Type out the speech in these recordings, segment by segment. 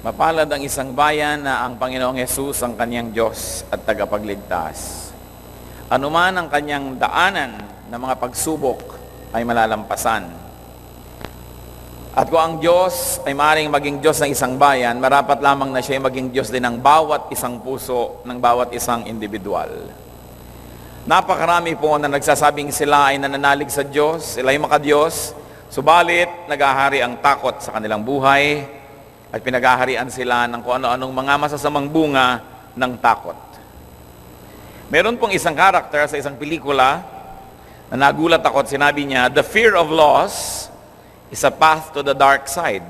Mapalad ang isang bayan na ang Panginoong Hesus ang kanyang Diyos at tagapagligtas. Anuman ang kanyang daanan na mga pagsubok ay malalampasan. At kung ang Diyos ay maaaring maging Diyos ng isang bayan, marapat lamang na siya ay maging Diyos din ng bawat isang puso, ng bawat isang individual. Napakarami po na nagsasabing sila ay nananalig sa Diyos, sila ay makadiyos, subalit nagahari ang takot sa kanilang buhay, at pinaghaharian sila ng kung ano-anong mga masasamang bunga ng takot. Meron pong isang karakter sa isang pelikula na nagulat ako at sinabi niya, "The fear of loss is a path to the dark side."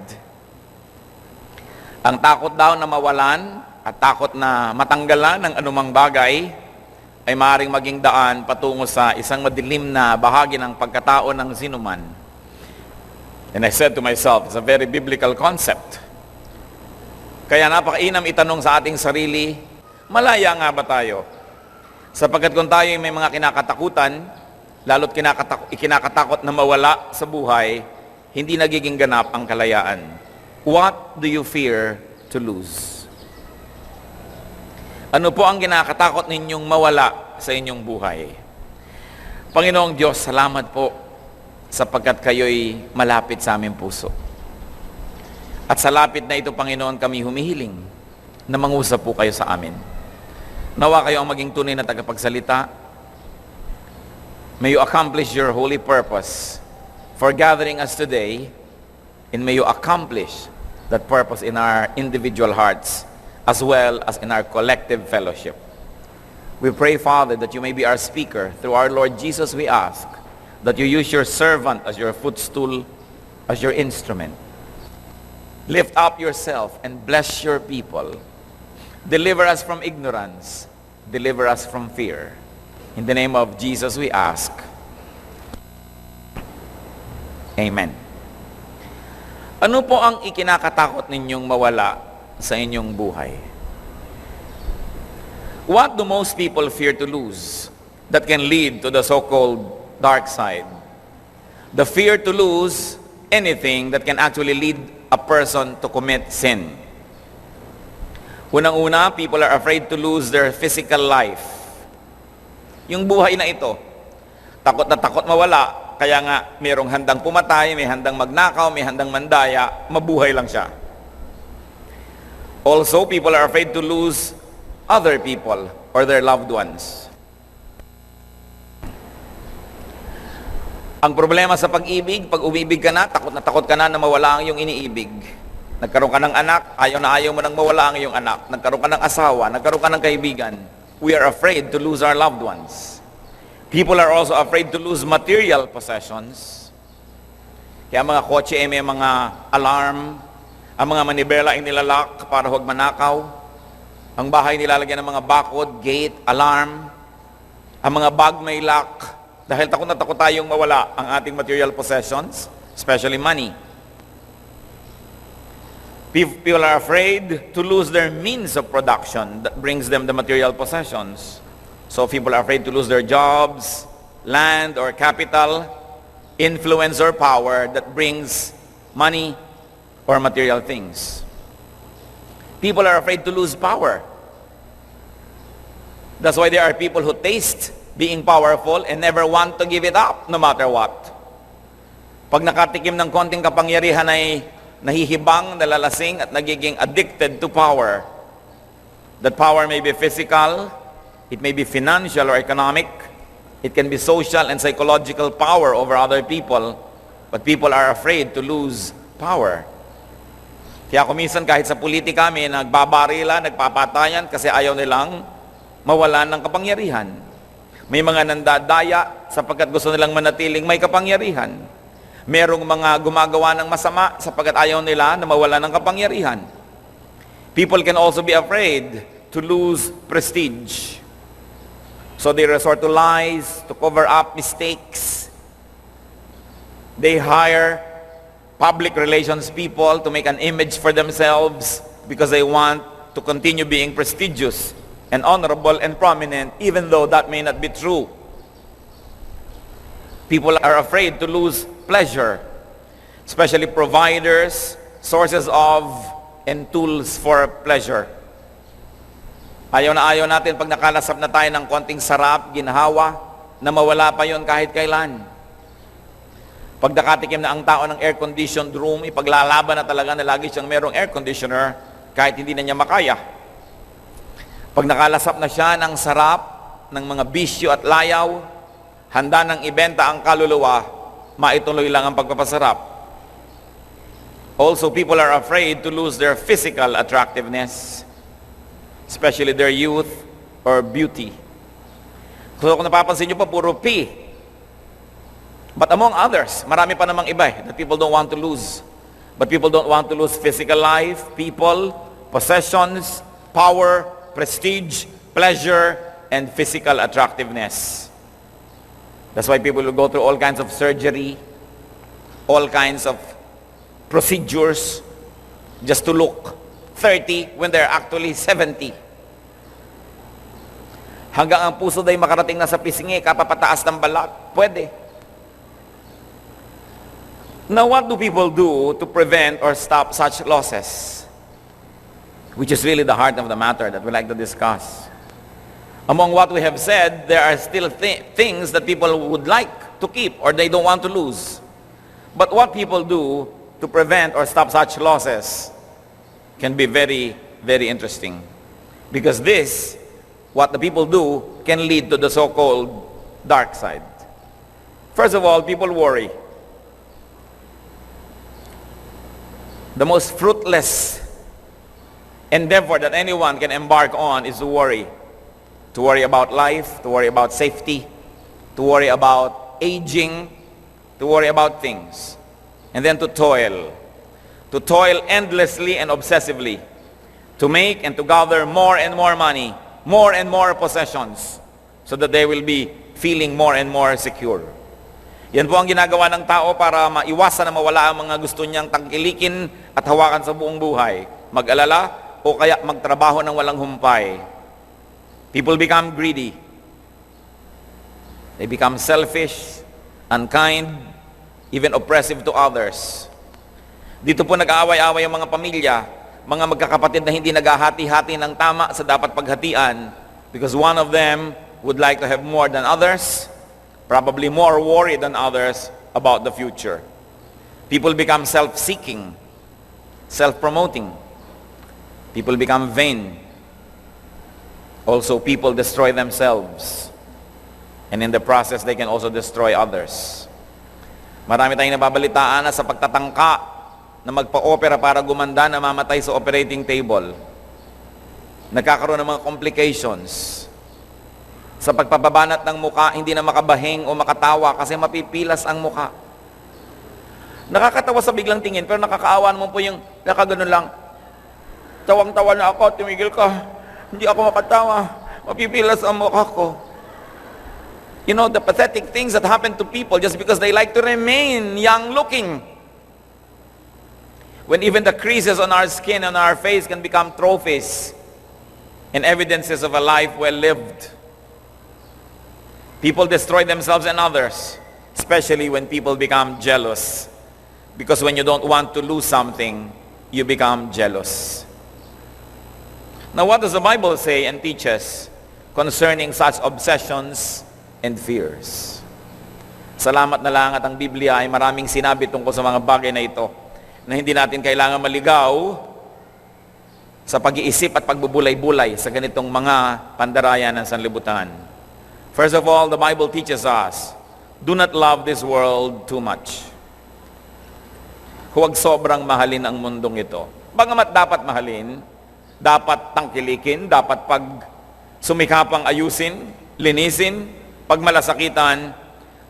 Ang takot daw na mawalan at takot na matanggalan ng anumang bagay ay maaaring maging daan patungo sa isang madilim na bahagi ng pagkatao ng sinuman. And I said to myself, it's a very biblical concept. Kaya napakainam itanong sa ating sarili, malaya nga ba tayo? Sapagkat kung tayo may mga kinakatakutan, lalo't ikinakatakot na mawala sa buhay, hindi nagiging ganap ang kalayaan. What do you fear to lose? Ano po ang kinakatakot ninyong mawala sa inyong buhay? Panginoong Diyos, salamat po sapagkat kayo'y malapit sa aming puso. At sa lapit na ito, Panginoon, kami humihiling na mangusap po kayo sa amin. Nawa kayo ang maging tunay na tagapagsalita. May you accomplish your holy purpose for gathering us today, and may you accomplish that purpose in our individual hearts as well as in our collective fellowship. We pray, Father, that you may be our speaker. Through our Lord Jesus, we ask that you use your servant as your footstool, as your instrument. Lift up yourself and bless your people. Deliver us from ignorance. Deliver us from fear. In the name of Jesus we ask. Amen. Ano po ang ikinakatakot ninyong mawala sa inyong buhay? What do most people fear to lose that can lead to the so-called dark side? The fear to lose anything that can actually lead a person to commit sin. Unang-una, people are afraid to lose their physical life. Yung buhay na ito, takot na takot mawala, kaya nga mayroong handang pumatay, may handang magnakaw, may handang mandaya, mabuhay lang siya. Also, people are afraid to lose other people or their loved ones. Ang problema sa pag-ibig, pag umibig ka na takot ka na mawala ang iyong iniibig. Nagkaroon ka ng anak, ayaw na ayaw mo nang mawala ang iyong anak. Nagkaroon ka ng asawa, nagkaroon ka ng kaibigan. We are afraid to lose our loved ones. People are also afraid to lose material possessions. Kaya mga kotse ay may mga alarm, ang mga manibela ay nilalak para huwag manakaw. Ang bahay nilalagyan ng mga bakod, gate, alarm. Ang mga bag may lock. Dahil takot na takot tayong mawala ang ating material possessions, especially money. People are afraid to lose their means of production that brings them the material possessions. So people are afraid to lose their jobs, land or capital, influence or power that brings money or material things. People are afraid to lose power. That's why there are people who taste being powerful and never want to give it up no matter what. Pag nakatikim ng konting kapangyarihan ay nahihibang, nalalasing at nagiging addicted to power. That power may be physical, it may be financial or economic, it can be social and psychological power over other people, but people are afraid to lose power. Kaya kuminsan kahit sa politika may nagbabarila, nagpapatayan kasi ayaw nilang mawalan ng kapangyarihan. May mga nandadaya sapagkat gusto nilang manatiling may kapangyarihan. Merong mga gumagawa ng masama sapagkat ayaw nila na mawala ng kapangyarihan. People can also be afraid to lose prestige. So they resort to lies, to cover up mistakes. They hire public relations people to make an image for themselves because they want to continue being prestigious and honorable and prominent, even though that may not be true. People are afraid to lose pleasure, especially providers, sources of and tools for pleasure. Ayaw na ayaw natin pag nakalasap na tayo ng konting sarap, ginhawa, na mawala pa yon kahit kailan. Pag nakatikim na ang tao ng air-conditioned room, ipaglalaban na talaga na lagi siyang merong air conditioner kahit hindi na niya makaya. Pag nakalasap na siya ng sarap, ng mga bisyo at layaw, handa nang ibenta ang kaluluwa, maituloy lang ang pagpapasarap. Also, people are afraid to lose their physical attractiveness, especially their youth or beauty. So kung napapansin nyo pa, puro P. But among others, marami pa namang iba that people don't want to lose. But people don't want to lose physical life, people, possessions, power, prestige, pleasure, and physical attractiveness. That's why people will go through all kinds of surgery, all kinds of procedures, just to look 30 when they're actually 70. Hanggang ang puso day makarating na sa pisngi, kapapataas ng balat, pwede. Now, what do people do to prevent or stop such losses? Which is really the heart of the matter that we like to discuss. Among what we have said, there are still things that people would like to keep or they don't want to lose. But what people do to prevent or stop such losses can be very, very interesting. Because this, what the people do, can lead to the so-called dark side. First of all, people worry. The most fruitless endeavor that anyone can embark on is to worry. To worry about life, to worry about safety, to worry about aging, to worry about things. And then to toil. To toil endlessly and obsessively. To make and to gather more and more money, more and more possessions, so that they will be feeling more and more secure. Yan po ang ginagawa ng tao para maiwasan na mawala ang mga gusto niyang tangkilikin at hawakan sa buong buhay. Mag-alala o kaya magtrabaho ng walang humpay. People become greedy. They become selfish, unkind, even oppressive to others. Dito po nag-aaway-away ang mga pamilya, mga magkakapatid na hindi naghahati-hati ng tama sa dapat paghatian because one of them would like to have more than others, probably more worried than others about the future. People become self-seeking, self-promoting. People become vain. Also, people destroy themselves. And in the process, they can also destroy others. Marami tayong nababalitaan na sa pagtatangka na magpa-opera para gumanda, namamatay sa operating table. Nagkakaroon ng mga complications. Sa pagpapabanat ng muka, hindi na makabahing o makatawa kasi mapipilas ang muka. Nakakatawa sa biglang tingin, pero nakakaawa naman po yung nakaganon lang. Tawang-tawa na ako, tumigil ka. Hindi ako makatawa. Mapipilas ang mukha ko. You know, the pathetic things that happen to people just because they like to remain young-looking. When even the creases on our skin, on our face can become trophies and evidences of a life well lived. People destroy themselves and others, especially when people become jealous. Because when you don't want to lose something, you become jealous. Now, what does the Bible say and teach us concerning such obsessions and fears? Salamat na lang at ang Biblia ay maraming sinabi tungkol sa mga bagay na ito na hindi natin kailangan maligaw sa pag-iisip at pagbubulay-bulay sa ganitong mga pandarayan ng sanlibutan. First of all, the Bible teaches us, do not love this world too much. Huwag sobrang mahalin ang mundong ito. Bagamat dapat mahalin, dapat tangkilikin, dapat pag sumikapang ayusin, linisin, pag malasakitan,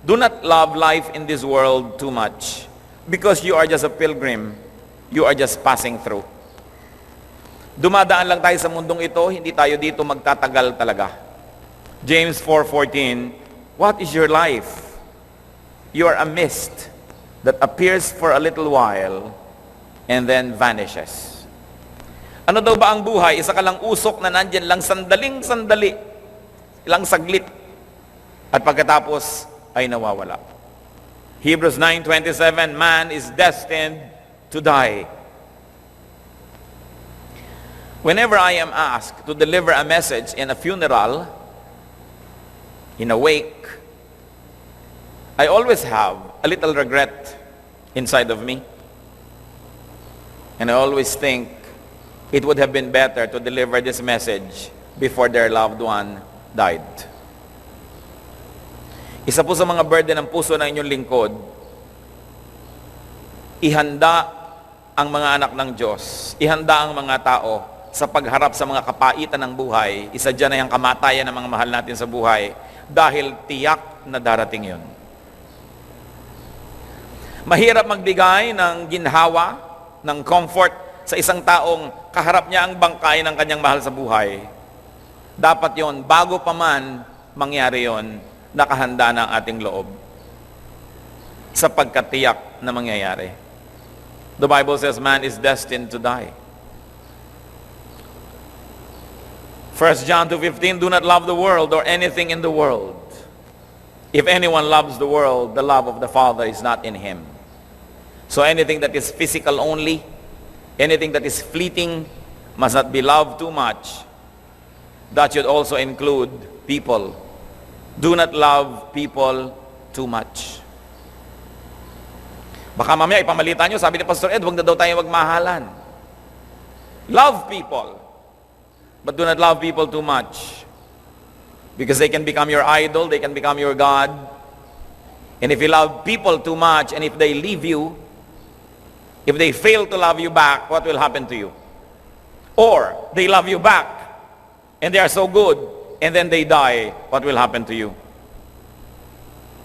do not love life in this world too much because you are just a pilgrim. You are just passing through. Dumadaan lang tayo sa mundong ito, hindi tayo dito magtatagal talaga. James 4:14, what is your life? You are a mist that appears for a little while and then vanishes. Ano daw ba ang buhay? Isa ka lang usok na nandyan lang sandaling-sandali, ilang saglit, at pagkatapos ay nawawala. Hebrews 9:27, man is destined to die. Whenever I am asked to deliver a message in a funeral, in a wake, I always have a little regret inside of me. And I always think it would have been better to deliver this message before their loved one died. Isa po sa mga burden ng puso ng inyong lingkod, ihanda ang mga anak ng Diyos, ihanda ang mga tao sa pagharap sa mga kapaitan ng buhay, isa dyan ay ang kamatayan ng mga mahal natin sa buhay, dahil tiyak na darating yun. Mahirap magbigay ng ginhawa, ng comfort sa isang taong kaharap niya ang bangkay ng kanyang mahal sa buhay. Dapat yon, bago pa man mangyari yon, nakahanda na ang ating loob sa pagkatiyak na mangyayari. The Bible says man is destined to die. 1 John 2:15, do not love the world or anything in the world. If anyone loves the world, the love of the Father is not in him. So anything that is physical only, anything that is fleeting, must not be loved too much. That should also include people. Do not love people too much. Baka mamaya ipamalita nyo, sabi ni Pastor Ed, huwag na daw tayo magmahalan. Love people. But do not love people too much. Because they can become your idol, they can become your God. And if you love people too much, and if they leave you, if they fail to love you back, what will happen to you? Or, they love you back, and they are so good, and then they die, what will happen to you?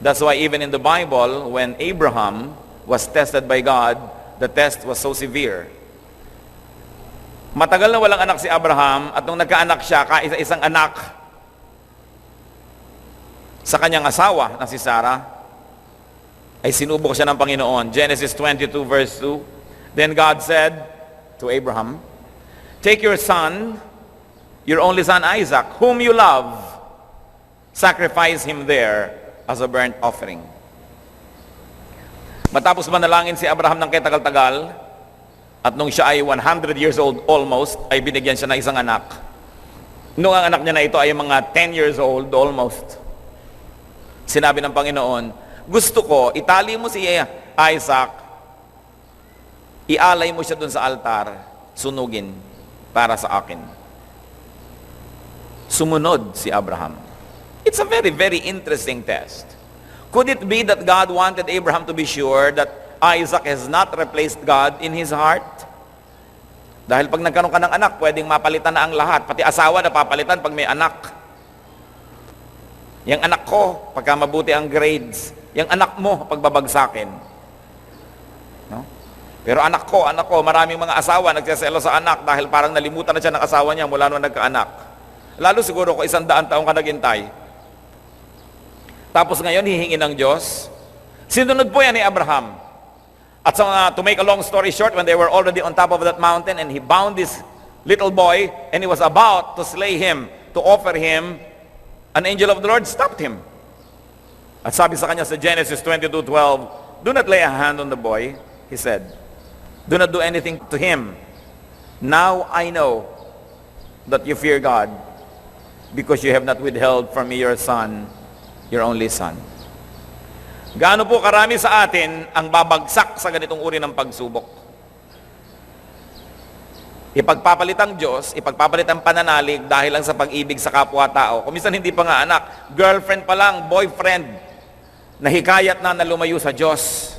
That's why even in the Bible, when Abraham was tested by God, the test was so severe. Matagal na walang anak si Abraham, at nung nagkaanak siya, kaisa-isang anak sa kanyang asawa na si Sarah, ay sinubok siya ng Panginoon. Genesis 22 verse 2. Then God said to Abraham, take your son, your only son Isaac, whom you love, sacrifice him there as a burnt offering. Matapos manalangin si Abraham ng katagal-tagal, at nung siya ay 100 years old almost, ay binigyan siya ng isang anak. Nung ang anak niya na ito ay mga 10 years old almost, sinabi ng Panginoon, gusto ko, itali mo si Isaac, ialay mo siya dun sa altar, sunugin para sa akin. Sumunod si Abraham. It's a very, very interesting test. Could it be that God wanted Abraham to be sure that Isaac has not replaced God in his heart? Dahil pag nagkaroon ka ng anak, pwedeng mapalitan na ang lahat. Pati asawa na papalitan pag may anak. Yang anak ko, pagka mabuti ang grades. Yang anak mo, pagbabagsakin. No? Pero anak ko, maraming mga asawa nagsaselo sa anak dahil parang nalimutan na siya ng asawa niya mula nung nagkaanak. Lalo siguro kung 100 taong ka naghintay. Tapos ngayon, hihingi ng Diyos. Sinunod po yan ni Abraham. At to make a long story short, when they were already on top of that mountain and he bound this little boy and he was about to slay him, to offer him, an angel of the Lord stopped him. At sabi sa kanya sa Genesis 22:12, do not lay a hand on the boy, he said. Do not do anything to him. Now I know that you fear God because you have not withheld from me your son, your only son. Gaano po karami sa atin ang babagsak sa ganitong uri ng pagsubok? Ipagpapalit ang Diyos, ipagpapalit ang pananalig dahil lang sa pag-ibig sa kapwa-tao. Kung minsan hindi pa nga anak, girlfriend pa lang, boyfriend, nahikayat na lumayo sa Diyos.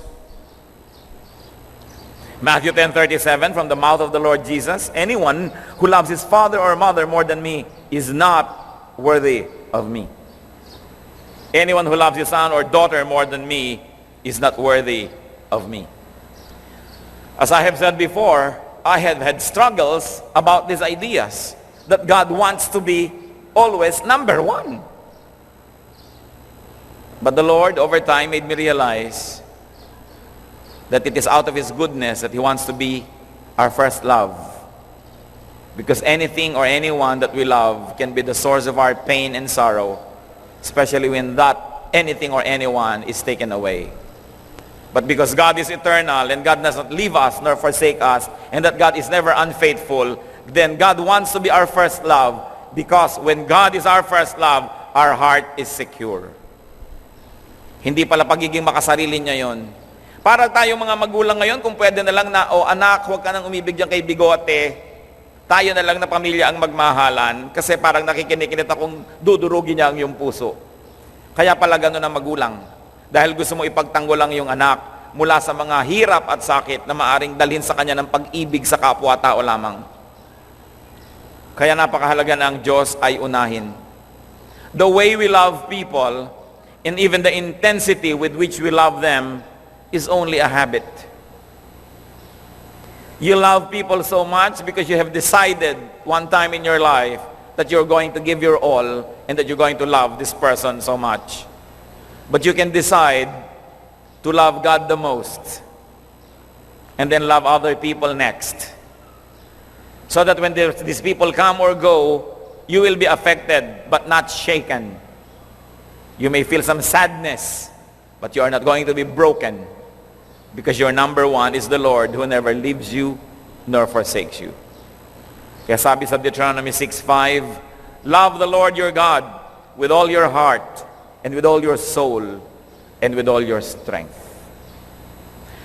Matthew 10:37, from the mouth of the Lord Jesus, anyone who loves his father or mother more than me is not worthy of me. Anyone who loves his son or daughter more than me is not worthy of me. As I have said before, I have had struggles about these ideas that God wants to be always number one. But the Lord over time made me realize that it is out of His goodness that He wants to be our first love. Because anything or anyone that we love can be the source of our pain and sorrow, especially when that anything or anyone is taken away. But because God is eternal and God does not leave us nor forsake us, and that God is never unfaithful, then God wants to be our first love, because when God is our first love, our heart is secure. Hindi pala pagiging makasarili niya yon. Para tayo mga magulang ngayon, kung pwede na lang na, anak, huwag ka nang umibig dyan kay bigote, tayo na lang na pamilya ang magmahalan, kasi parang nakikinikinit akong dudurugin niya ang iyong puso. Kaya pala gano'n ang magulang. Dahil gusto mo ipagtanggol lang yung anak mula sa mga hirap at sakit na maaring dalhin sa kanya ng pag-ibig sa kapwa-tao lamang. Kaya napakahalaga na ang Diyos ay unahin. The way we love people, and even the intensity with which we love them, is only a habit. You love people so much because you have decided one time in your life that you're going to give your all and that you're going to love this person so much. But you can decide to love God the most and then love other people next. So that when these people come or go, you will be affected but not shaken. You may feel some sadness, but you are not going to be broken, because your number one is the Lord, who never leaves you nor forsakes you. Kaya sabi sa Deuteronomy 6:5, love the Lord your God with all your heart and with all your soul and with all your strength.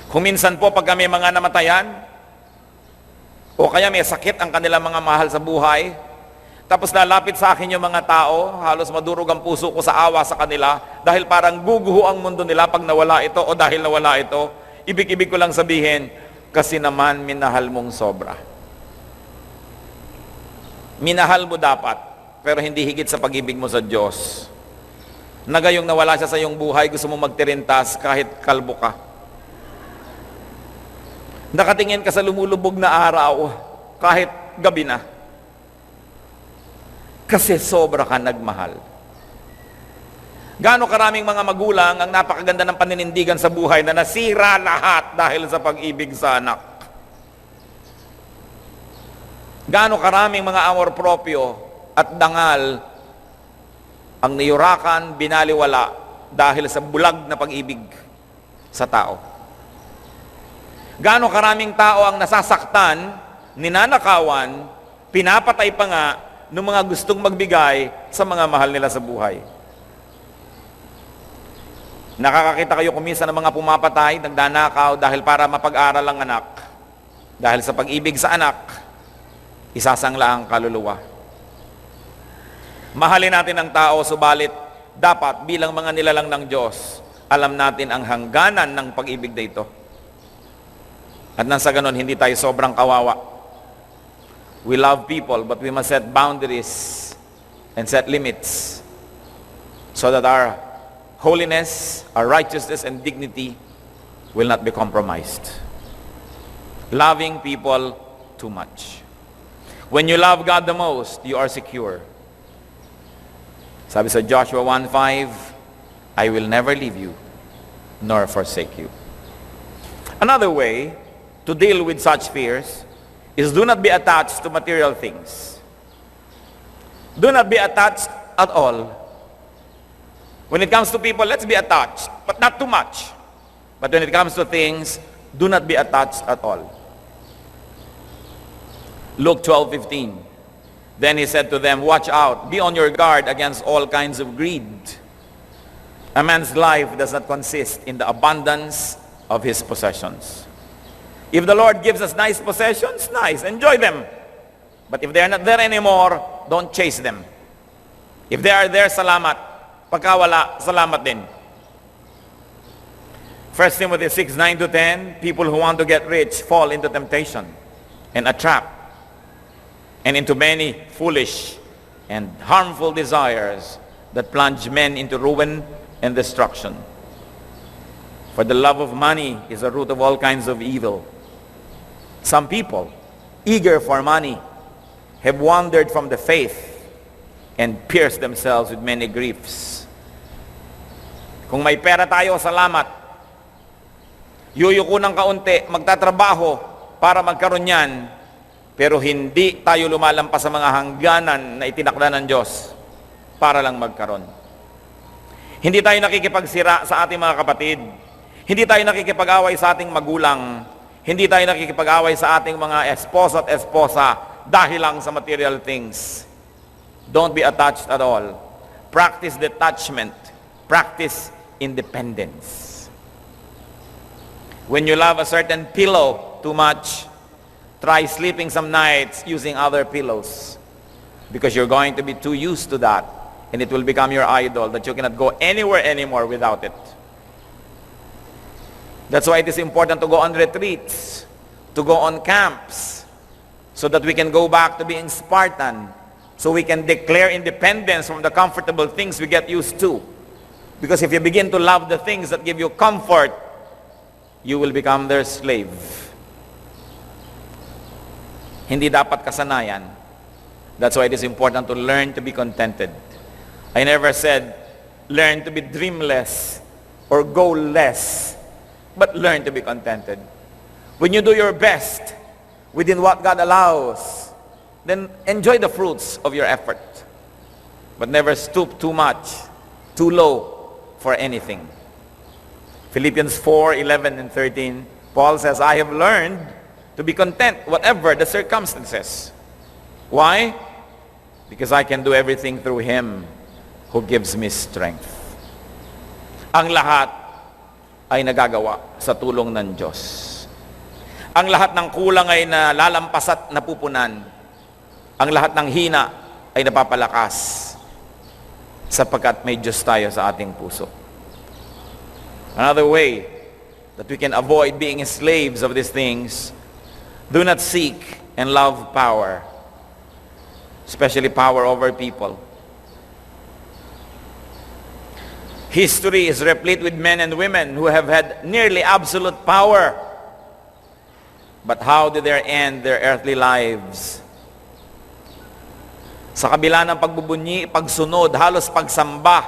Kung minsan po pag may mga namatayan, o kaya may sakit ang kanilang mga mahal sa buhay, tapos lalapit sa akin yung mga tao, halos madurog ang puso ko sa awa sa kanila, dahil parang guguho ang mundo nila pag nawala ito o dahil nawala ito, ibig-ibig ko lang sabihin, kasi naman minahal mong sobra. Minahal mo dapat, pero hindi higit sa pag-ibig mo sa Diyos. Na gayong nawala siya sa iyong buhay, gusto mo magtirintas kahit kalbo ka. Nakatingin ka sa lumulubog na araw, kahit gabi na. Kasi sobra ka nagmahal. Gaano karaming mga magulang ang napakaganda ng paninindigan sa buhay na nasira lahat dahil sa pag-ibig sa anak. Gaano karaming mga amor proprio at dangal ang niyurakan, binaliwala dahil sa bulag na pag-ibig sa tao. Gaano karaming tao ang nasasaktan, ninanakawan, pinapatay pa nga ng mga gustong magbigay sa mga mahal nila sa buhay. Nakakakita kayo kuminsan ng mga pumapatay, nagdanakaw dahil para mapag-aral ang anak. Dahil sa pag-ibig sa anak, isasangla ang kaluluwa. Mahalin natin ang tao, subalit dapat bilang mga nilalang ng Diyos, alam natin ang hangganan ng pag-ibig na ito. At nang sa ganon, hindi tayo sobrang kawawa. We love people, but we must set boundaries and set limits so that our holiness, our righteousness, and dignity will not be compromised. Loving people too much. When you love God the most, you are secure. Sabi sa Joshua 1:5, I will never leave you nor forsake you. Another way to deal with such fears is do not be attached to material things. Do not be attached at all. When it comes to people, let's be attached, but not too much. But when it comes to things, do not be attached at all. Luke 12:15. Then he said to them, watch out, be on your guard against all kinds of greed. A man's life does not consist in the abundance of his possessions. If the Lord gives us nice possessions, nice, enjoy them. But if they are not there anymore, don't chase them. If they are there, salamat. Pagka wala, salamat din. 1 Timothy 6:9-10, people who want to get rich fall into temptation and a trap, and into many foolish and harmful desires that plunge men into ruin and destruction. For the love of money is the root of all kinds of evil. Some people, eager for money, have wandered from the faith and pierced themselves with many griefs. Kung may pera tayo, salamat. Yuyuko ng kaunti, magtatrabaho para magkaroon yan, pero hindi tayo lumalampas sa mga hangganan na itinakda ng Diyos para lang magkaroon. Hindi tayo nakikipagsira sa ating mga kapatid. Hindi tayo nakikipag-away sa ating magulang. Hindi tayo nakikipag-away sa ating mga esposo at esposa dahil lang sa material things. Don't be attached at all. Practice detachment. Practice independence. When you love a certain pillow too much, try sleeping some nights using other pillows, because you're going to be too used to that, and it will become your idol that you cannot go anywhere anymore without it. That's why it is important to go on retreats, to go on camps, so that we can go back to being Spartan, so we can declare independence from the comfortable things we get used to. Because if you begin to love the things that give you comfort, you will become their slave. Hindi dapat kasanayan. That's why it is important to learn to be contented. I never said, learn to be dreamless or goalless, but learn to be contented. When you do your best within what God allows, then enjoy the fruits of your effort. But never stoop too much, too low for anything. Philippians 4:11 and 13, Paul says, I have learned to be content whatever the circumstances. Why? Because I can do everything through Him who gives me strength. Ang lahat ay nagagawa sa tulong ng Diyos. Ang lahat ng kulang ay nalalampas at napupunan. Ang lahat ng hina ay napapalakas sapagkat may Diyos tayo sa ating puso. Another way that we can avoid being slaves of these things, do not seek and love power, especially power over people. History is replete with men and women who have had nearly absolute power. But how did they end their earthly lives? Sa kabila ng pagbubunyi, pagsunod, halos pagsamba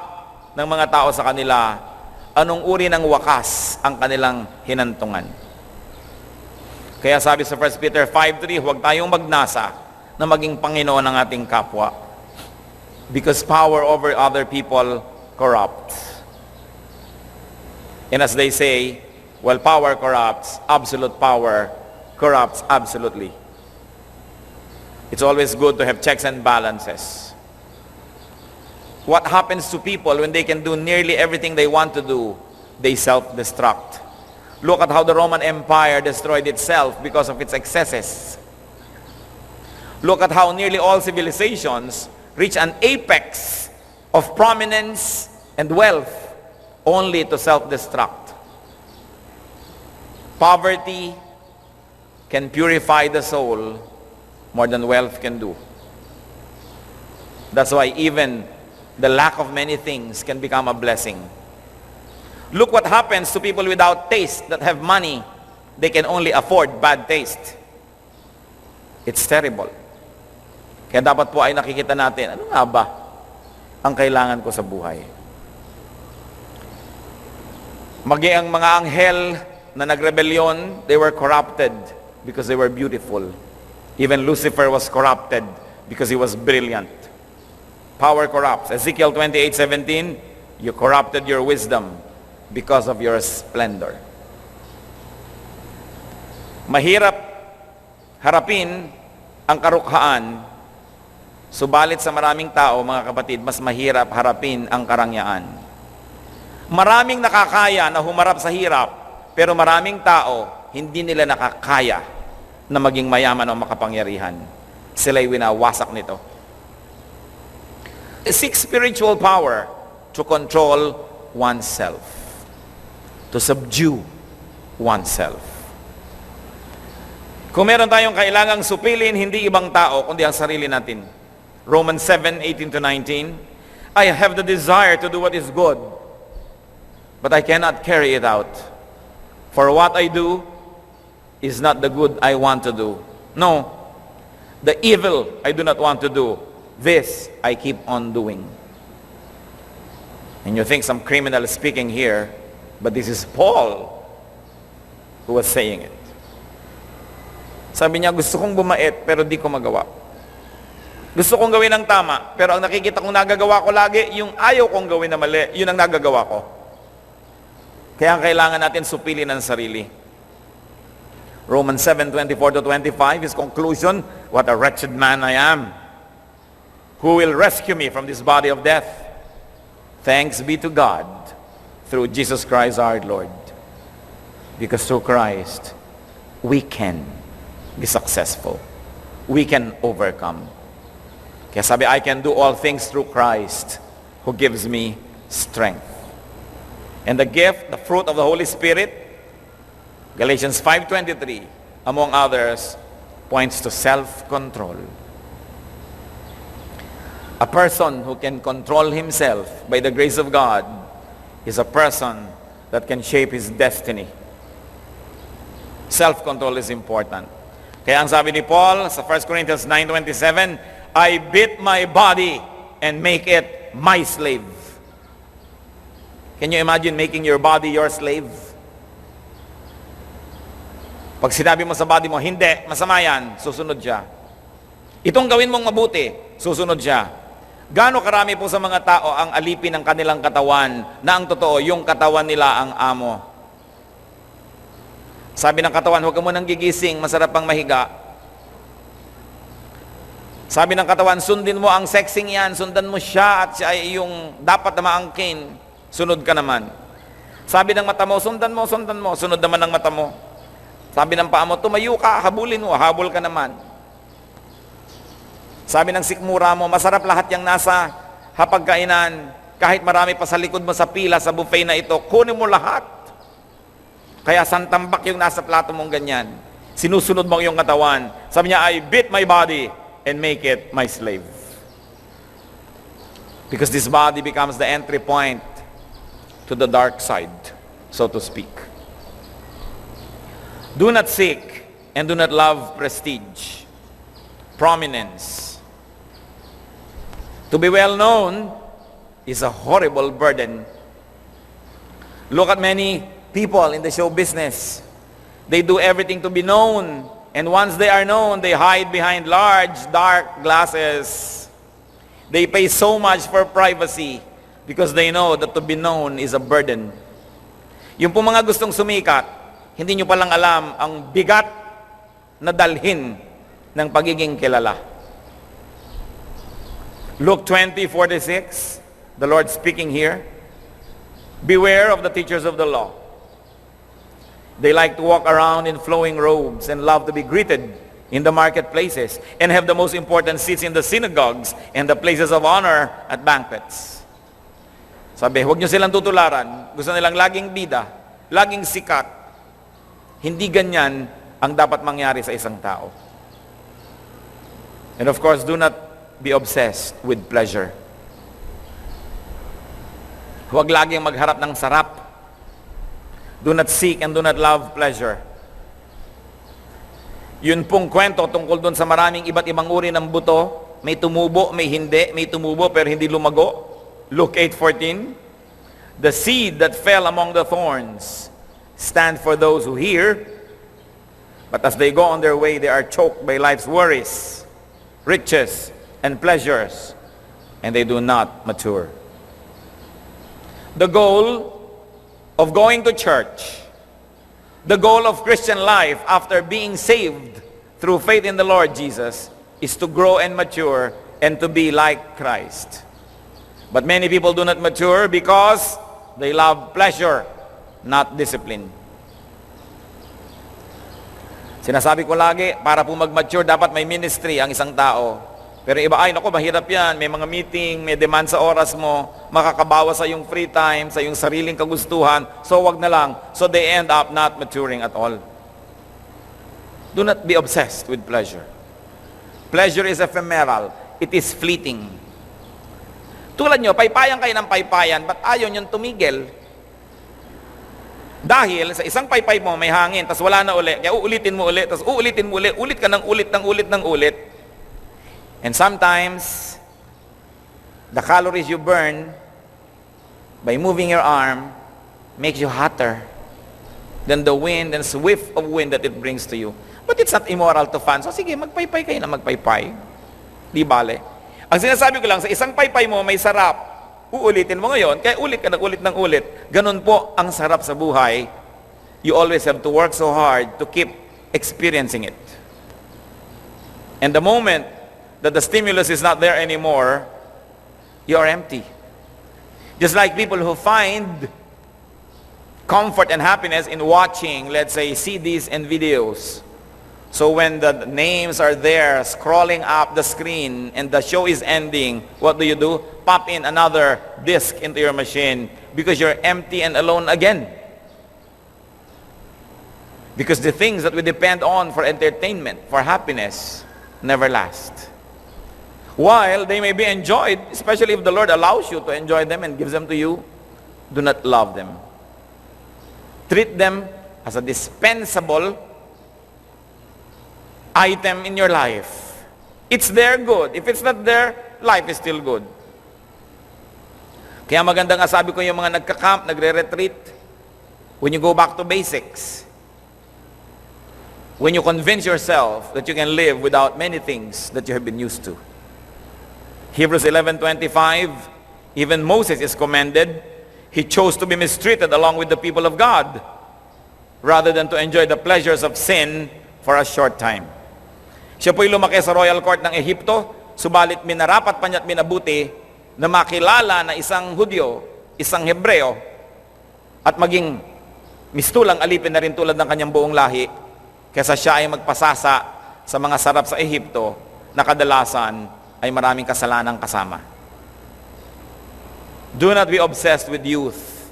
ng mga tao sa kanila, anong uri ng wakas ang kanilang hinantungan? Kaya sabi sa 1 Peter 5:3, huwag tayong magnasa na maging Panginoon ng ating kapwa. Because power over other people corrupts. And as they say, well, power corrupts, absolute power corrupts absolutely. It's always good to have checks and balances. What happens to people when they can do nearly everything they want to do? They self-destruct. Look at how the Roman Empire destroyed itself because of its excesses. Look at how nearly all civilizations reach an apex of prominence and wealth only to self-destruct. Poverty can purify the soul more than wealth can do. That's why even the lack of many things can become a blessing. Look what happens to people without taste that have money. They can only afford bad taste. It's terrible. Kaya dapat po ay nakikita natin, ano nga ba ang kailangan ko sa buhay? Magi ang mga anghel na nagrebelyon, they were corrupted because they were beautiful. Even Lucifer was corrupted because he was brilliant. Power corrupts. Ezekiel 28:17, you corrupted your wisdom because of your splendor. Mahirap harapin ang karukhaan, subalit sa maraming tao, mga kapatid, mas mahirap harapin ang karangyaan. Maraming nakakaya na humarap sa hirap, pero maraming tao, hindi nila nakakaya na maging mayaman o makapangyarihan. Sila'y winawasak nito. Seek spiritual power to control oneself, to subdue oneself. Kung meron tayong kailangang supilin, hindi ibang tao, kundi ang sarili natin. Romans 7:18-19, I have the desire to do what is good, but I cannot carry it out. For what I do is not the good I want to do. No, the evil I do not want to do, this I keep on doing. And you think some criminal is speaking here, but this is Paul who was saying it. Sabi niya, gusto kong bumait, pero di ko magawa. Gusto kong gawin ang tama, pero ang nakikita kong nagagawa ko lagi, yung ayaw kong gawin na mali, yun ang nagagawa ko. Kaya ang kailangan natin supilin ang sarili. Romans 7:24 to 25, his conclusion, what a wretched man I am. Who will rescue me from this body of death? Thanks be to God through Jesus Christ our Lord. Because through Christ, we can be successful. We can overcome. Kaya sabi, I can do all things through Christ who gives me strength. And the gift, the fruit of the Holy Spirit, Galatians 5:23, among others, points to self-control. A person who can control himself by the grace of God is a person that can shape his destiny. Self-control is important. Kaya ang sabi ni Paul sa 1 Corinthians 9:27, I beat my body and make it my slave. Can you imagine making your body your slave? Pag sinabi mo sa body mo, hindi, masama yan, susunod siya. Itong gawin mong mabuti, susunod siya. Gaano karami po sa mga tao ang alipin ng kanilang katawan na ang totoo, yung katawan nila ang amo. Sabi ng katawan, huwag ka munang gigising, masarap pang mahiga. Sabi ng katawan, sundin mo ang sexing yan, sundan mo siya at siya ay yung dapat na maangkin, sunod ka naman. Sabi ng mata mo, sundan mo, sunod naman ng mata mo. Sabi ng paa mo, tumayo ka, habulin mo, habol ka naman. Sabi ng sikmura mo, masarap lahat yung nasa hapagkainan, kahit marami pa sa likod mo sa pila, sa buffet na ito, kunin mo lahat. Kaya santambak yung nasa plato mong ganyan. Sinusunod mo yung katawan. Sabi niya, I beat my body and make it my slave. Because this body becomes the entry point to the dark side, so to speak. Do not seek and do not love prestige, prominence. To be well known is a horrible burden. Look at many people in the show business. They do everything to be known. And once they are known, they hide behind large, dark glasses. They pay so much for privacy because they know that to be known is a burden. Yung po mga gustong sumikat, hindi nyo palang alam ang bigat na dalhin ng pagiging kilala. Luke 20:46, the Lord speaking here, beware of the teachers of the law. They like to walk around in flowing robes and love to be greeted in the marketplaces and have the most important seats in the synagogues and the places of honor at banquets. Sabi, huwag nyo silang tutularan. Gusto nilang laging bida, laging sikat. Hindi ganyan ang dapat mangyari sa isang tao. And of course, do not be obsessed with pleasure. Huwag laging magharap ng sarap. Do not seek and do not love pleasure. Yun pong kwento tungkol doon sa maraming iba't ibang uri ng buto. May tumubo, may hindi. May tumubo pero hindi lumago. Luke 8:14. The seed that fell among the thorns stand for those who hear, but as they go on their way, they are choked by life's worries, riches, and pleasures, and they do not mature. The goal of going to church, the goal of Christian life after being saved through faith in the Lord Jesus is to grow and mature and to be like Christ. But many people do not mature because they love pleasure, not discipline. Sinasabi ko lagi, para po mag-mature, dapat may ministry ang isang tao. Pero iba, ay naku, mahirap yan. May mga meeting, may demand sa oras mo, makakabawas sa yung free time, sa yung sariling kagustuhan. So wag na lang. So they end up not maturing at all. Do not be obsessed with pleasure. Pleasure is ephemeral. It is fleeting. Tulad nyo, paypayan kayo ng paypayan, ba't ayaw nyo tumigil? Dahil sa isang paypay mo may hangin, tas wala na uli, kaya uulitin mo uli, tas uulitin mo uli, ulit ka ng ulit, ng ulit, ng ulit. And sometimes, the calories you burn by moving your arm makes you hotter than the wind and swift of wind that it brings to you. But it's not immoral to fun. So sige, magpaypay kayo na magpaypay. Di bale. Ang sinasabi ko lang, sa isang paypay mo may sarap. Uulitin mo ngayon, kaya ulit ka ng ulit ng ulit. Ganun po ang sarap sa buhay. You always have to work so hard to keep experiencing it. And the moment that the stimulus is not there anymore, you are empty. Just like people who find comfort and happiness in watching, let's say, CDs and videos. So when the names are there, scrolling up the screen, and the show is ending, what do? Pop in another disc into your machine because you're empty and alone again. Because the things that we depend on for entertainment, for happiness, never last. While they may be enjoyed, especially if the Lord allows you to enjoy them and gives them to you, do not love them. Treat them as a dispensable item in your life. It's there, good. If it's not there, life is still good. Kaya maganda nga sabi ko yung mga nagka-camp, nagre-retreat, when you go back to basics, when you convince yourself that you can live without many things that you have been used to. Hebrews 11:25, even Moses is commended. He chose to be mistreated along with the people of God rather than to enjoy the pleasures of sin for a short time. Siya po'y lumaki sa royal court ng Ehipto, subalit minarapat pa niya at minabuti na makilala na isang Hudyo, isang Hebreo, at maging mistulang alipin na rin tulad ng kanyang buong lahi, kaysa siya ay magpasasa sa mga sarap sa Ehipto na kadalasan ay maraming kasalanang kasama. Do not be obsessed with youth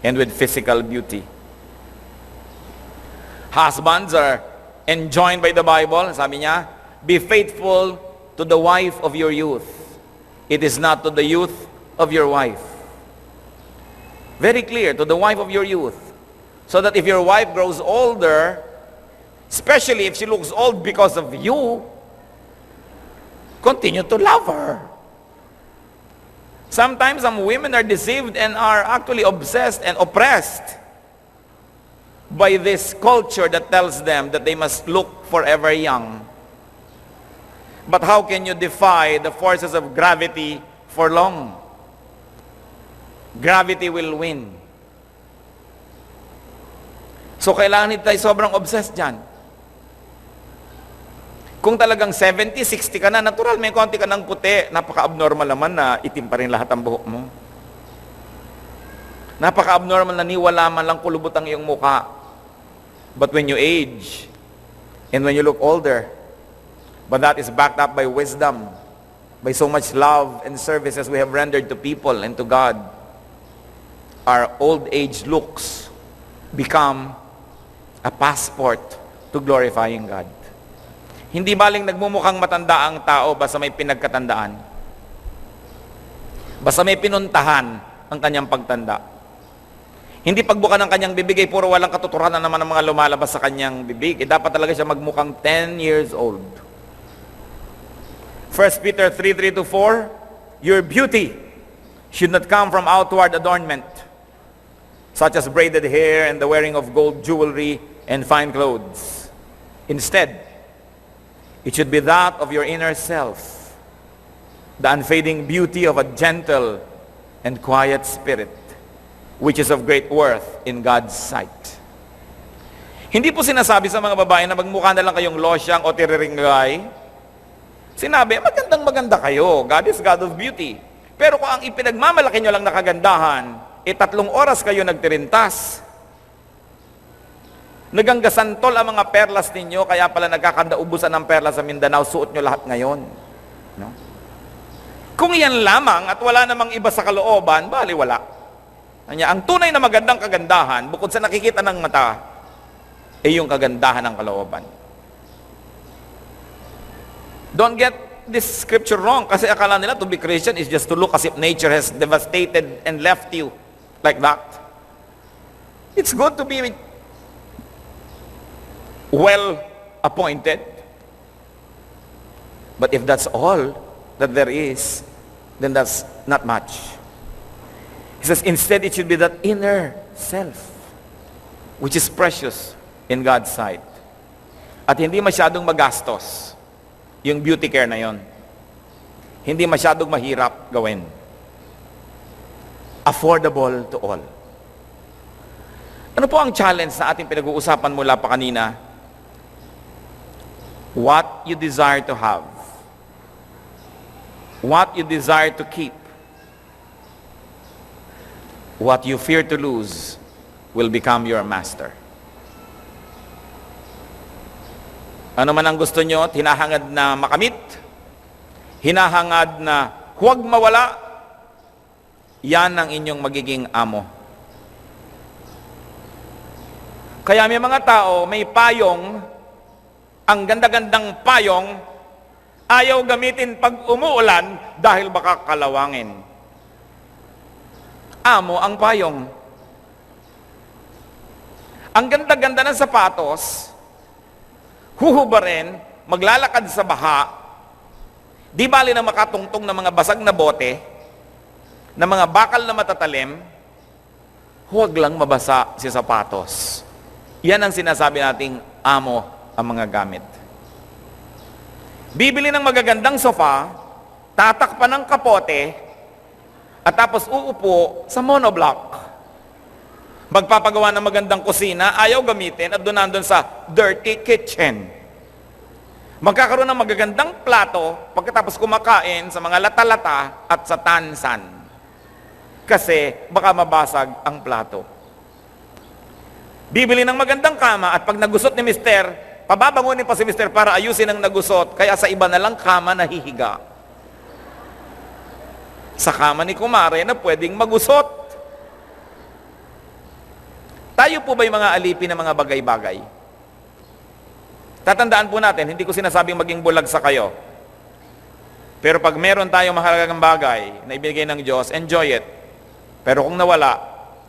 and with physical beauty. Husbands are enjoined by the Bible. Sabi niya, be faithful to the wife of your youth. It is not to the youth of your wife. Very clear, to the wife of your youth. So that if your wife grows older, especially if she looks old because of you, continue to love her. Sometimes some women are deceived and are actually obsessed and oppressed by this culture that tells them that they must look forever young. But how can you defy the forces of gravity for long? Gravity will win. So kailangan tayo sobrang obsessed dyan. Kung talagang 70, 60 ka na, natural, may konti ka ng puti, napaka-abnormal naman na itim pa rin lahat ang buhok mo. Napaka-abnormal na niwala man lang kulubot ang iyong mukha. But when you age, and when you look older, but that is backed up by wisdom, by so much love and services we have rendered to people and to God, our old age looks become a passport to glorifying God. Hindi baling nagmumukhang matanda ang tao basta may pinagkatandaan. Basta may pinuntahan ang kanyang pagtanda. Hindi pagbuka ng kanyang bibig ay puro walang katuturan naman ng mga lumalabas sa kanyang bibig. Dapat talaga siya magmukhang 10 years old. 1 Peter 3:3-4, your beauty should not come from outward adornment, such as braided hair and the wearing of gold jewelry and fine clothes. Instead, it should be that of your inner self, the unfading beauty of a gentle and quiet spirit, which is of great worth in God's sight. Hindi po sinasabi sa mga babae na magmukha na lang kayong losyang o tiriringgay. Sinabi, magandang-maganda kayo. God is God of beauty. Pero kung ang ipinagmamalaki nyo lang na kagandahan, 3 oras kayo nagtirintas. Naganggasantol ang mga perlas ninyo, kaya pala nagkakandaubusan ng perlas sa Mindanao, suot nyo lahat ngayon. No? Kung yan lamang at wala namang iba sa kalooban, bali wala. Ang tunay na magandang kagandahan, bukod sa nakikita ng mata, ay yung kagandahan ng kalooban. Don't get this scripture wrong, kasi akala nila to be Christian is just to look as if nature has devastated and left you like that. It's good to be well appointed. But if that's all that there is, then that's not much. He says, instead it should be that inner self, which is precious in God's sight. At hindi masyadong magastos yung beauty care na yon. Hindi masyadong mahirap gawin. Affordable to all. Ano po ang challenge na ating pinag-uusapan mula pa kanina? What you desire to have. What you desire to keep. What you fear to lose will become your master. Ano man ang gusto nyo, hinahangad na makamit, hinahangad na huwag mawala, yan ang inyong magiging amo. Kaya may mga tao, may payong, ang ganda-gandang payong, ayaw gamitin pag umuulan dahil baka kalawangin. Amo ang payong. Ang ganda-ganda ng sapatos, huhubarin, maglalakad sa baha, di bali na makatungtong ng mga basag na bote, na mga bakal na matatalim, huwag lang mabasa si sapatos. Yan ang sinasabi nating amo ang mga gamit. Bibili ng magagandang sofa, tatakpan ng kapote, at tapos uupo sa monoblock. Magpapagawa ng magandang kusina, ayaw gamitin at doon nandun sa dirty kitchen. Magkakaroon ng magagandang plato pagkatapos kumakain sa mga lata-lata at sa tansan. Kasi baka mabasag ang plato. Bibili ng magandang kama at pag nagusot ni mister, pababangunin pa si mister para ayusin ang nagusot, kaya sa iba na lang kama nahihiga. Sa kama ni kumare na pwedeng magusot. Tayo po ba yung mga alipin ng mga bagay-bagay? Tatandaan po natin, hindi ko sinasabing maging bulag sa kayo. Pero pag meron tayong mahalagang bagay na ibigay ng Diyos, enjoy it. Pero kung nawala,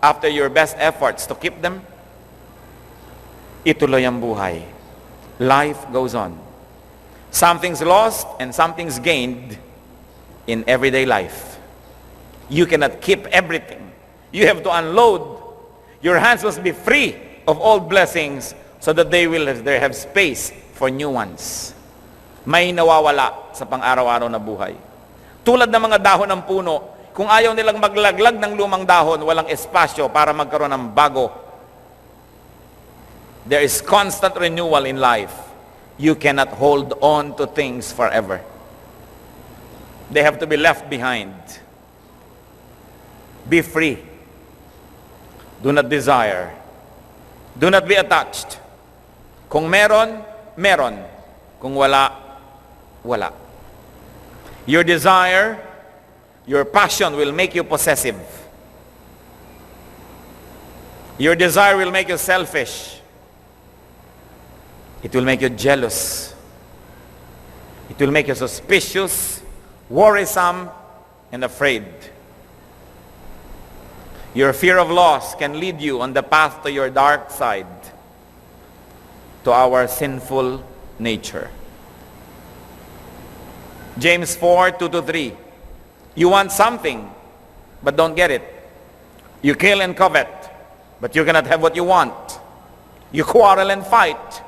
after your best efforts to keep them, ituloy ang buhay. Life goes on. Something's lost and something's gained in everyday life. You cannot keep everything. You have to unload. Your hands must be free of all blessings so that they have space for new ones. May nawawala sa pang-araw-araw na buhay. Tulad ng mga dahon ng puno, kung ayaw nilang maglaglag ng lumang dahon, walang espasyo para magkaroon ng bago. There is constant renewal in life. You cannot hold on to things forever. They have to be left behind. Be free. Do not desire. Do not be attached. Kung meron, meron. Kung wala, wala. Your desire, your passion will make you possessive. Your desire will make you selfish. It will make you jealous. It will make you suspicious, worrisome, and afraid. Your fear of loss can lead you on the path to your dark side, to our sinful nature. James 4:2-3. You want something, but don't get it. You kill and covet, but you cannot have what you want. You quarrel and fight.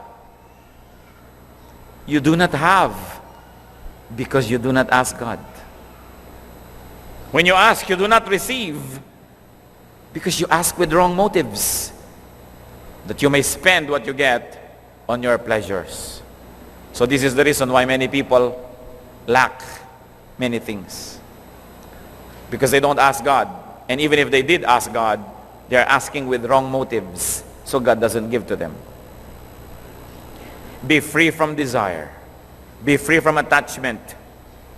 You do not have because you do not ask God. When you ask, you do not receive because you ask with wrong motives, that you may spend what you get on your pleasures. So this is the reason why many people lack many things. Because they don't ask God. And even if they did ask God, they're asking with wrong motives. So God doesn't give to them. Be free from desire. Be free from attachment.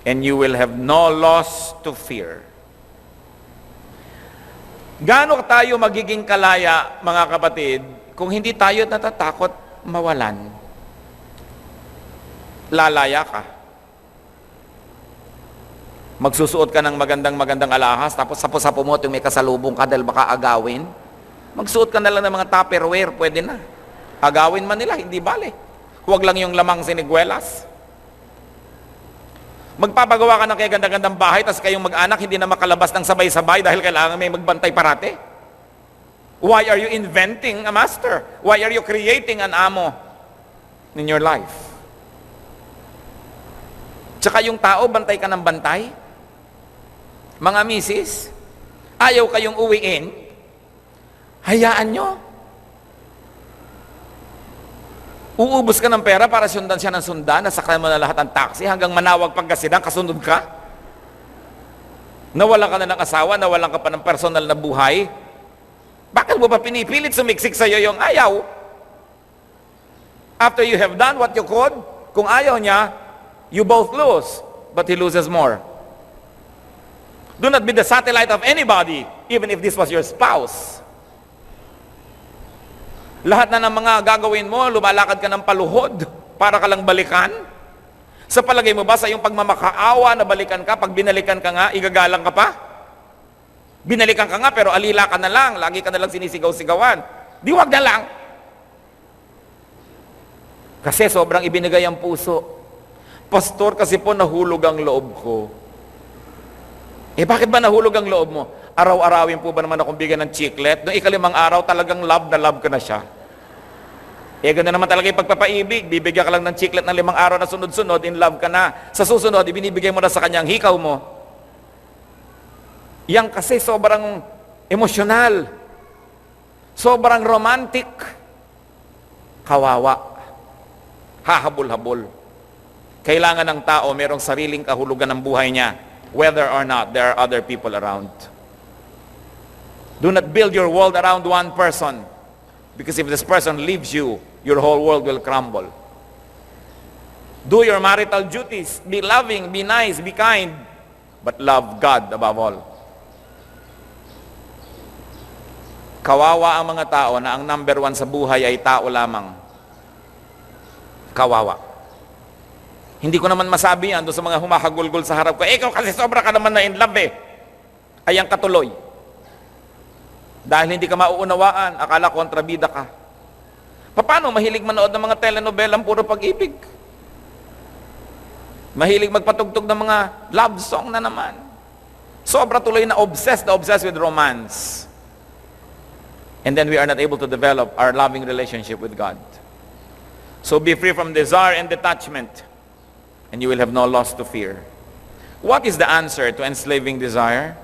And you will have no loss to fear. Gaano tayo magiging kalaya, mga kapatid, kung hindi tayo natatakot mawalan? Lalaya ka. Magsusuot ka ng magandang alahas, tapos sapo-sapo mo yung may kasalubong ka dahil baka agawin. Magsuot ka na lang ng mga Tupperware, pwede na. Agawin man nila, hindi bale. Huwag lang yung lamang siniguelas. Magpapagawa ka ng kaya ganda-gandang bahay, tapos kayong mag-anak hindi na makalabas ng sabay-sabay dahil kailangan may magbantay parate. Why are you inventing a master? Why are you creating an amo in your life? Tsaka yung tao, bantay ka ng bantay. Mga misis, ayaw kayong uwiin, hayaan nyo. Uubos ka ng pera para sundan siya ng sundan, nasakyan mo na lahat ng taxi hanggang Manawag Pangasinan, kasunod ka? Nawalan ka na ng asawa, nawalan ka pa ng personal na buhay? Bakit mo pa pinipilit sumiksik sa'yo yung ayaw? After you have done what you could, kung ayaw niya, you both lose, but he loses more. Do not be the satellite of anybody, even if this was your spouse. Lahat na ng mga gagawin mo, lumalakad ka ng paluhod para ka lang balikan? Sa palagay mo ba sa iyong pagmamakaawa na balikan ka, pag binalikan ka nga, igagalang ka pa? Binalikan ka nga pero alila ka na lang, lagi ka na lang sinisigaw-sigawan. Di wag na lang. Kasi sobrang ibinigay ang puso. Pastor, kasi po nahulog ang loob ko. Bakit ba nahulog ang loob mo? Araw-arawin po ba naman akong bigyan ng chiclet? Noong ika-5 araw, talagang love na love ka na siya. Ganoon naman talaga yung pagpapaibig. Bibigyan ka lang ng chiclet ng 5 araw na sunod-sunod, in love ka na. Sa susunod, ibinibigay mo na sa kanyang hikaw mo. Yan kasi sobrang emosyonal. Sobrang romantic. Kawawa. Hahabol-habol. Kailangan ng tao merong sariling kahulugan ng buhay niya, whether or not there are other people around. Do not build your world around one person, because if this person leaves you, your whole world will crumble. Do your marital duties. Be loving, be nice, be kind, but love God above all. Kawawa ang mga tao na ang number 1 sa buhay ay tao lamang. Kawawa. Hindi ko naman masabi yan doon sa mga humahagulgol sa harap ko. Ikaw kasi sobra ka naman na in love Ayang katuloy. Dahil hindi ka mauunawaan, akala kontrabida ka. Paano mahilig manood ng mga telenovelang puro pag-ibig? Mahilig magpatugtog ng mga love song na naman. Sobra tuloy na obsessed with romance. And then we are not able to develop our loving relationship with God. So be free from desire and detachment, and you will have no loss to fear. What is the answer to enslaving desire?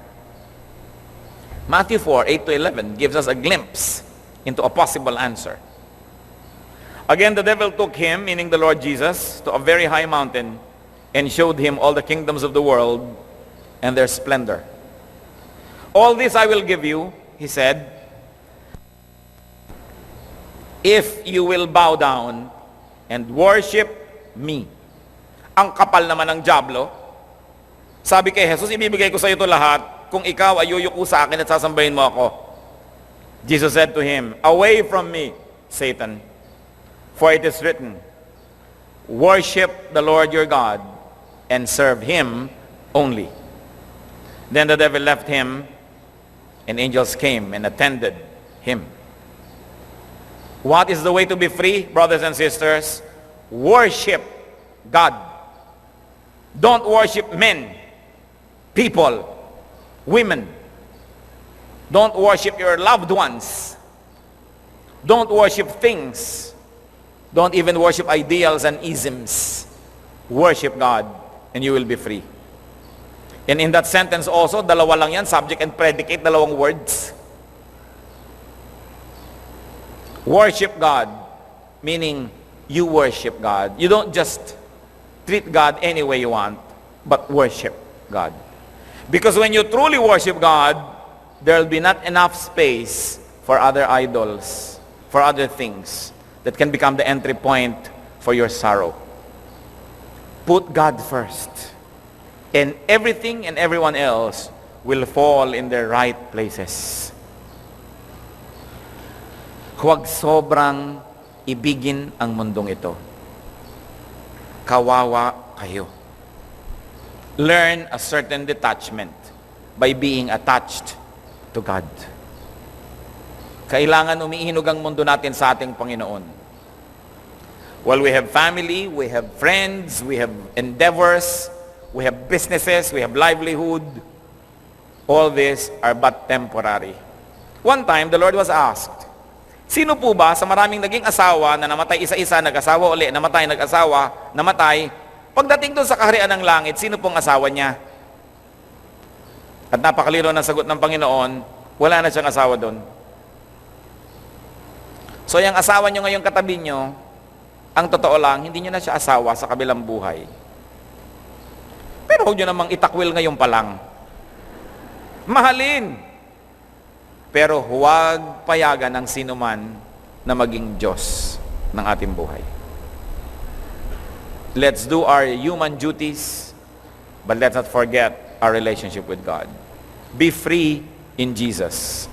Matthew 4:8-11 gives us a glimpse into a possible answer. Again, the devil took him, meaning the Lord Jesus, to a very high mountain and showed him all the kingdoms of the world and their splendor. All this I will give you, he said, if you will bow down and worship me. Ang kapal naman ng dyablo. Sabi kay Jesus, ibibigay ko sa iyo ito lahat kung ikaw ay yuyuko sa akin at sasambahin mo ako. Jesus said to him, away from me, Satan, for it is written, worship the Lord your God and serve him only. Then the devil left him, and angels came and attended him. What is the way to be free, brothers and sisters? Worship God. Don't worship men, people, women. Don't worship your loved ones. Don't worship things. Don't even worship ideals and isms. Worship God, and you will be free. And in that sentence also, dalawa lang yan, subject and predicate, dalawang words. Worship God, meaning you worship God. You don't just treat God any way you want, but worship God. Because when you truly worship God, there will be not enough space for other idols, for other things that can become the entry point for your sorrow. Put God first, and everything and everyone else will fall in their right places. Huwag sobrang ibigin ang mundong ito. Kawawa kayo. Learn a certain detachment by being attached to God. Kailangan umiinog ang mundo natin sa ating Panginoon. Well, we have family, we have friends, we have endeavors, we have businesses, we have livelihood. All these are but temporary. One time, the Lord was asked, sino po ba sa maraming naging asawa na namatay isa-isa, nag-asawa uli, namatay, nag-asawa, namatay, pagdating doon sa kaharian ng langit, sino pong asawa niya? At napakalino ng sagot ng Panginoon, wala na siyang asawa doon. So yung asawa niyo ngayong katabi niyo, Ang totoo lang, hindi nyo na siya asawa sa kabilang buhay. Pero huwag nyo namang itakwil ngayon pa lang. Mahalin. Pero huwag payagan ng sinuman na maging Diyos ng ating buhay. Let's do our human duties, but let's not forget our relationship with God. Be free in Jesus.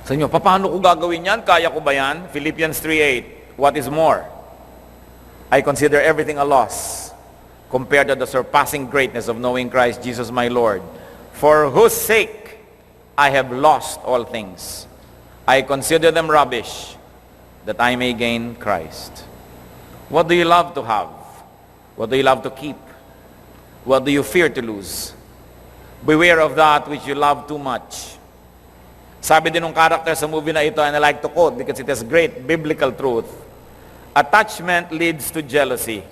Sa inyo, paano ko gagawin yan? Kaya ko ba yan? Philippians 3:8. What is more? I consider everything a loss compared to the surpassing greatness of knowing Christ Jesus my Lord, for whose sake I have lost all things. I consider them rubbish, that I may gain Christ. What do you love to have? What do you love to keep? What do you fear to lose? Beware of that which you love too much. Sabi din ng character sa movie na ito, and I like to quote because it has great biblical truth, attachment leads to jealousy.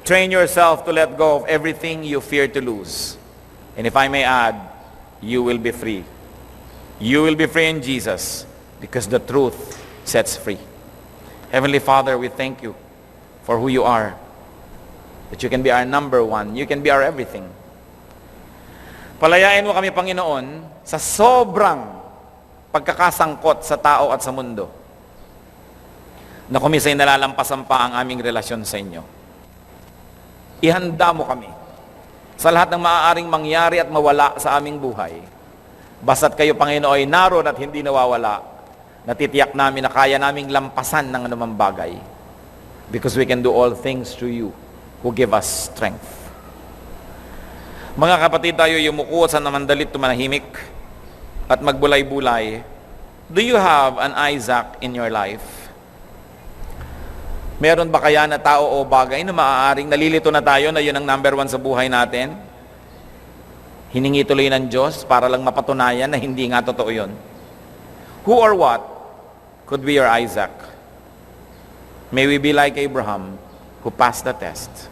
Train yourself to let go of everything you fear to lose. And if I may add, you will be free. You will be free in Jesus because the truth sets free. Heavenly Father, we thank you for who you are. That you can be our number one. You can be our everything. Palayain mo kami, Panginoon, sa sobrang pagkakasangkot sa tao at sa mundo, na kumisay nalalampasan pa ang aming relasyon sa inyo. Ihanda mo kami sa lahat ng maaaring mangyari at mawala sa aming buhay. Basta't kayo, Panginoon, ay naroon at hindi nawawala, natitiyak namin na kaya naming lampasan ng anumang bagay. Because we can do all things through you who give us strength. Mga kapatid, tayo yumuko sa namandalit tumanahimik at magbulay-bulay. Do you have an Isaac in your life? Meron ba kaya na tao o bagay na maaaring nalilito na tayo na yun ang number one sa buhay natin? Hiningi tuloy ng Diyos para lang mapatunayan na hindi nga totoo yun. Who or what could be your Isaac? May we be like Abraham, who passed the test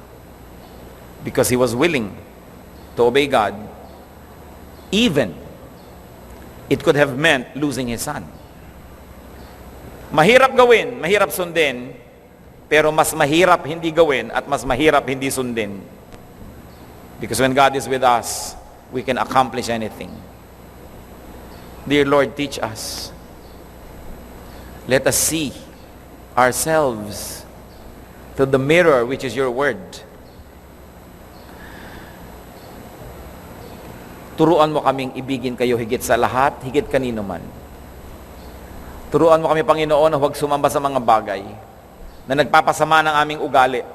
because he was willing to obey God, even it could have meant losing his son. Mahirap gawin, mahirap sundin, pero mas mahirap hindi gawin at mas mahirap hindi sundin. Because when God is with us, we can accomplish anything. Dear Lord, teach us. Let us see ourselves through the mirror which is your word. Turuan mo kaming ibigin kayo higit sa lahat, higit kanino man. Turuan mo kami, Panginoon, na huwag sumamba sa mga bagay na nagpapasama ng aming ugali,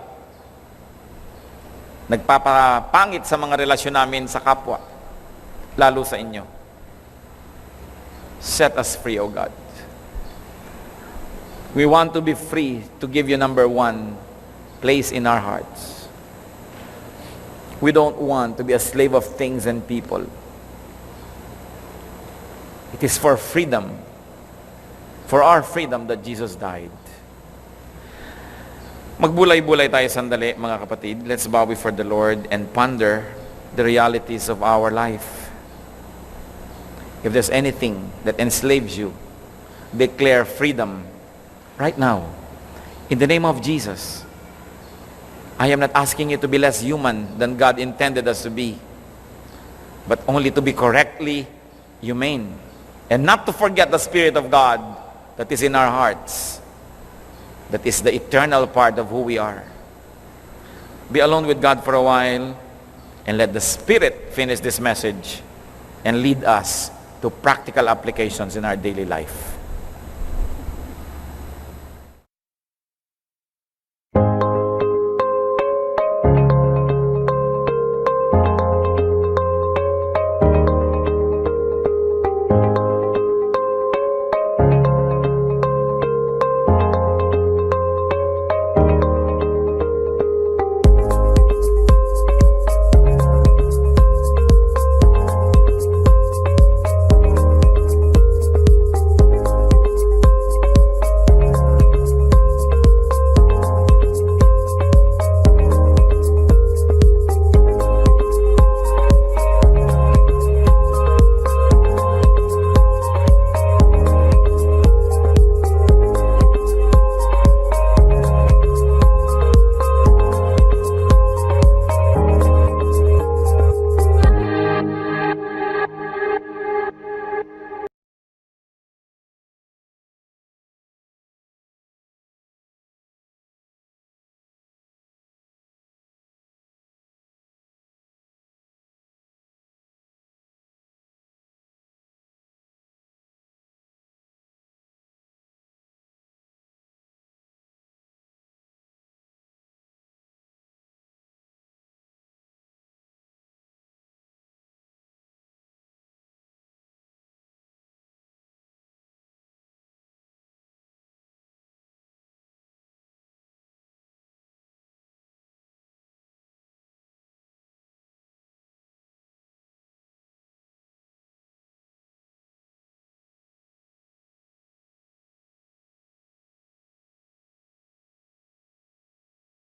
nagpapapangit sa mga relasyon namin sa kapwa, lalo sa inyo. Set us free, O God. We want to be free to give you number one place in our hearts. We don't want to be a slave of things and people. It is for freedom, for our freedom that Jesus died. Magbulay-bulay tayo sandali, mga kapatid. Let's bow before the Lord and ponder the realities of our life. If there's anything that enslaves you, declare freedom right now. In the name of Jesus. I am not asking you to be less human than God intended us to be, but only to be correctly humane. And not to forget the Spirit of God that is in our hearts. That is the eternal part of who we are. Be alone with God for a while and let the Spirit finish this message and lead us to practical applications in our daily life.